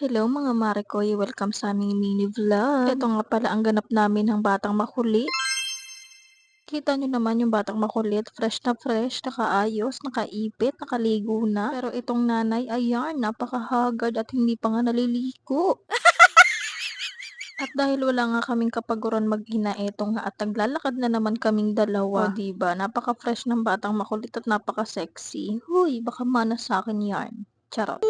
Hello mga Marikoy, welcome sa aming mini vlog. Ito nga pala ang ganap namin ng Batang Makulit. Kita nyo naman yung Batang Makulit, fresh, nakaayos, nakaipit, nakaligo na. Pero itong nanay, ayan, napakahagad at hindi pa nga naliligo. At dahil wala nga kaming kapaguran mag-ina, eto nga at naglalakad na naman kaming dalawa. O diba, napaka-fresh ng Batang Makulit at napaka-sexy. Huy, baka mana sa akin yan. Charot.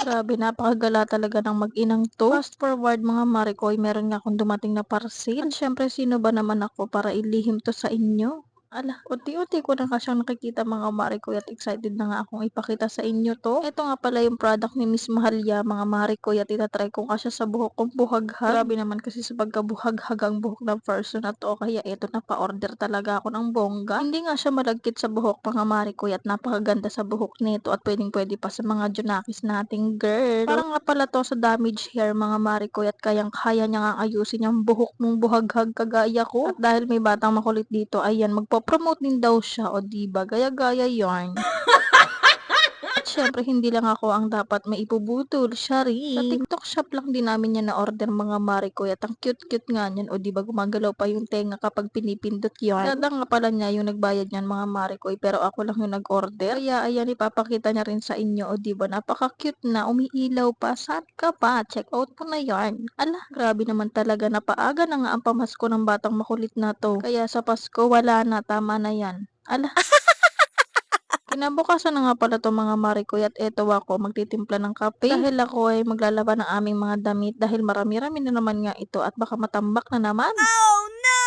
Grabe, napakagala talaga ng mag-inang 'to. Fast forward mga Marikoy, meron nga akong dumating na parcel. At syempre sino ba naman ako para ilihim 'to sa inyo? Ala, unti-unti ko na nga siyang nakikita mga Marikoy at excited na nga akong ipakita sa inyo 'to. Eto nga pala yung product ni Miss Mahalia mga Marikoy at ita-try ko nga siya sa buhok kong buhaghag. Grabe naman kasi sa pagkabuhaghag ang buhok ng person na 'to, kaya eto napa-order talaga ako ng bongga. Hindi nga siya malagkit sa buhok mga Marikoy at napakaganda sa buhok nito at pwedeng-pwede pa sa mga junakis nating girl. Parang nga pala 'to sa damage hair mga Marikoy at kayang-kaya niya ngang ayusin yung buhok mong buhaghag kagaya ko. At dahil may Batang Makulit dito, ayan magpo-promote din daw siya, o 'di ba gaya-gaya yarn. At syempre hindi lang ako ang dapat maipubutol, siya rin. Sa TikTok shop lang din namin yan na-order mga Marikoy at ang cute-cute nga niyan, o 'di ba gumagalaw pa yung tenga kapag pinipindot yan. Dada nga pala niya yung nagbayad niyan mga Marikoy pero ako lang yung nag-order. Kaya ayan ipapakita niya rin sa inyo, o 'di ba napaka-cute na, umiilaw pa. Saan ka pa? Check out mo na yan. Ala, grabe naman talaga, napaaga na nga ang pamasko ng Batang Makulit na 'to. Kaya sa Pasko wala na, tama na yan. Ala. Kinabukasan na nga pala 'to mga Marikoy at eto ako magtitimpla ng kape. Dahil ako ay maglalaba ng aming mga damit dahil marami-rami na naman nga ito at baka matambak na naman. Oh no!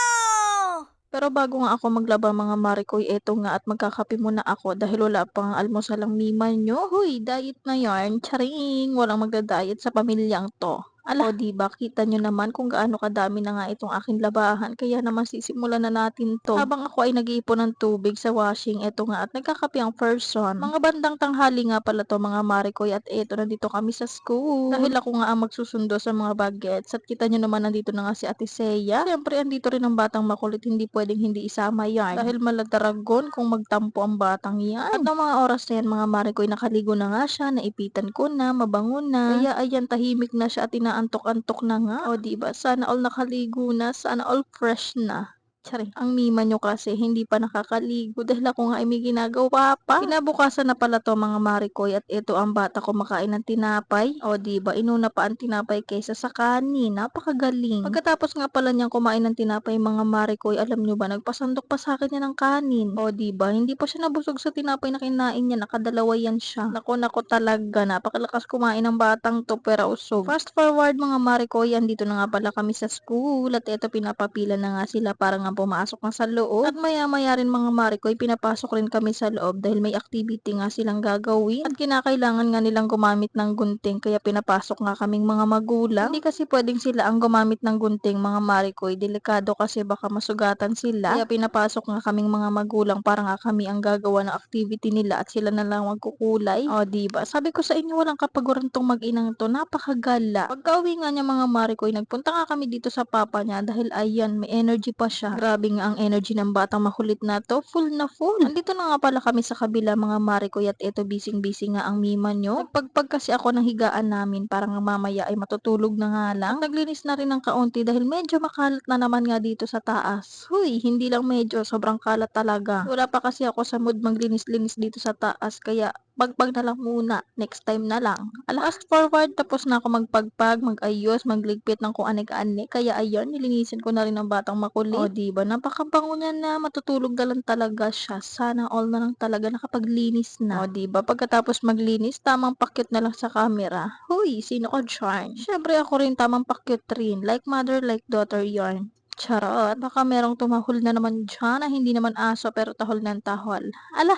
Pero bago nga ako maglaba mga Marikoy, eto nga at magkakape muna ako dahil wala pang almusal ang mima nyo. Huy, diet na yarn, charing! Walang magda-diet sa pamilyang 'to. Ala, o 'di ba kita nyo naman kung gaano kadami na nga itong aking labahan, kaya naman sisimulan na natin 'to. Habang ako ay nag-iipon ng tubig sa washing, eto nga at nagkakape ang person. Mga bandang tanghali nga pala 'to mga Marikoy at eto nandito kami sa school. Dahil ako nga ang magsusundo sa mga bagets at kita nyo naman nandito na nga si Ate Seya. Siyempre andito rin ang Batang Makulit, hindi pwedeng hindi isama yan. Dahil maladaragon kung magtampo ang batang yan. At ng mga oras na yan mga Marikoy, nakaligo na nga siya, naipitan ko na, mabango na. Kaya ayan, tahimik na siya at inaantok-antok na nga. O diba, sana all nakaligo na, sana all fresh na. Charing. Ang mima nyo kasi hindi pa nakakaligo dahil ako nga ay may ginagawa pa. Kinabukasan na pala to mga Marikoy at ito ang bata kumakain ng tinapay. O diba, inuna pa ang tinapay kaysa sa kanin. Napakagaling. Pagkatapos nga pala niyang kumain ng tinapay mga Marikoy, alam nyo ba, nagpasandok pa sa akin niya ng kanin. O diba, hindi pa siya nabusog sa tinapay na kinain niya, nakadalawa yan siya. Nako talaga, napakalakas kumain ng batang to pero usog. Fast forward mga Marikoy, andito na nga pala kami sa school at eto pinapapila na nga sila para nga pumasok na sa loob. At maya-maya rin mga Marikoy, pinapasok rin kami sa loob dahil may activity nga silang gagawin. At kinakailangan nga nilang gumamit ng gunting kaya pinapasok nga kaming mga magulang. Hindi kasi pwedeng sila ang gumamit ng gunting mga Marikoy, delikado kasi baka masugatan sila. Kaya pinapasok nga kaming mga magulang para nga kami ang gagawa ng activity nila at sila na lang magkukulay. O diba, sabi ko sa inyo walang kapaguran tong mag-inang to, napakagala. Pagka-uwi nga niya mga Marikoy, nagpunta nga kami dito sa papa niya dahil ayan, may energy pa siya. Grabe nga ang energy ng Batang Makulit na to, full na full. Andito na nga pala kami sa kabila mga Marikoy at eto busy nga ang mima nyo. Nagpagpag kasi ako ng higaan namin para nga mamaya ay matutulog na nga lang. At naglinis na rin ng kaunti dahil medyo makalat na naman nga dito sa taas. Huy, hindi lang medyo, sobrang kalat talaga. Wala pa kasi ako sa mood maglinis-linis dito sa taas kaya pagpag na lang muna, next time na lang. Fast forward, tapos na ako magpagpag, magayos, magligpit ng kung anik-anik. Kaya ayun, nilinisin ko na rin ang Batang Makulit. O diba, napakabango niya na, matutulog na lang talaga siya. Sana all na lang talaga nakapaglinis na. O diba, pagkatapos maglinis, tamang pakyut na lang sa camera. Huy, sino ko dyan? Syempre ako rin tamang pakyut rin. Like mother, like daughter yarn. Charot, baka merong tumahol na naman dyan na hindi naman aso pero tahol ng tahol. Ala,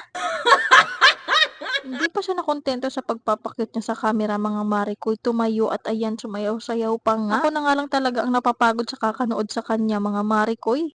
hindi pa siya nakontento sa pagpapakyut niya sa camera mga Marikoy, tumayo at ayan sumayaw-sayaw pa nga. Ako na nga lang talaga ang napapagod sa kakanood sa kanya mga Marikoy.